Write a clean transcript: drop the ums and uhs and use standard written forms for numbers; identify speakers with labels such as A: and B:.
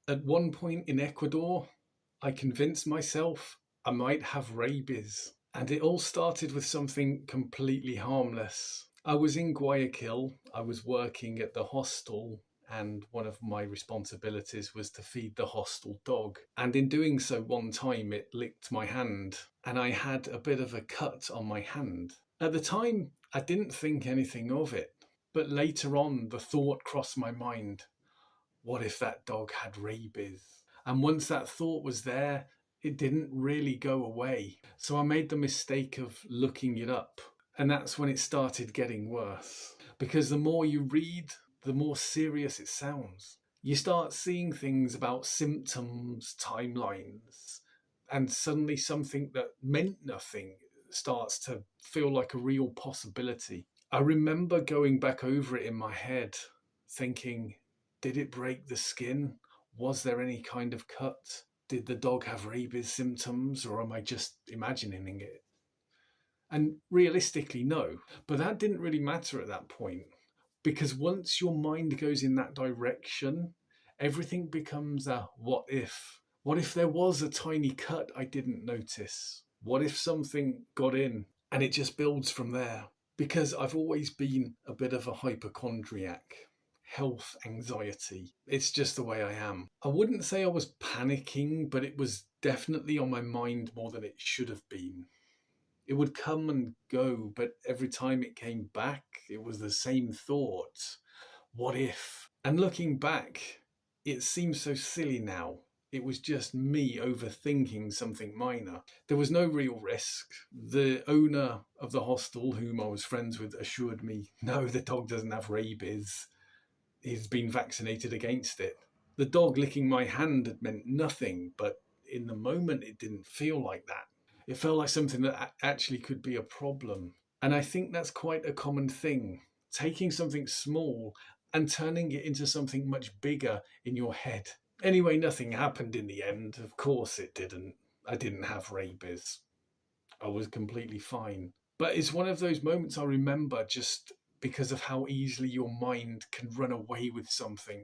A: At one point in Ecuador, I convinced myself I might have rabies. And it all started with something completely harmless. I was in Guayaquil, I was working at the hostel, and one of my responsibilities was to feed the hostel dog. And in doing so, one time it licked my hand, and I had a bit of a cut on my hand. At the time, I didn't think anything of it, but later on, the thought crossed my mind, what if that dog had rabies? And once that thought was there, it didn't really go away. So I made the mistake of looking it up. And that's when it started getting worse. Because the more you read, the more serious it sounds. You start seeing things about symptoms, timelines, and suddenly something that meant nothing starts to feel like a real possibility. I remember going back over it in my head, thinking, did it break the skin? Was there any kind of cut? Did the dog have rabies symptoms, or am I just imagining it? And realistically, no. But that didn't really matter at that point, because once your mind goes in that direction, everything becomes a what if. What if there was a tiny cut I didn't notice? What if something got in? And it just builds from there. Because I've always been a bit of a hypochondriac, health anxiety. It's just the way I am. I wouldn't say I was panicking, but it was definitely on my mind more than it should have been. It would come and go, but every time it came back, it was the same thought. What if? And looking back, it seems so silly now. It was just me overthinking something minor. There was no real risk. The owner of the hostel, whom I was friends with, assured me, no, the dog doesn't have rabies. He's been vaccinated against it. The dog licking my hand had meant nothing, but in the moment, it didn't feel like that. It felt like something that actually could be a problem. And I think that's quite a common thing. Taking something small and turning it into something much bigger in your head. Anyway, nothing happened in the end. Of course it didn't. I didn't have rabies. I was completely fine. But it's one of those moments I remember just because of how easily your mind can run away with something.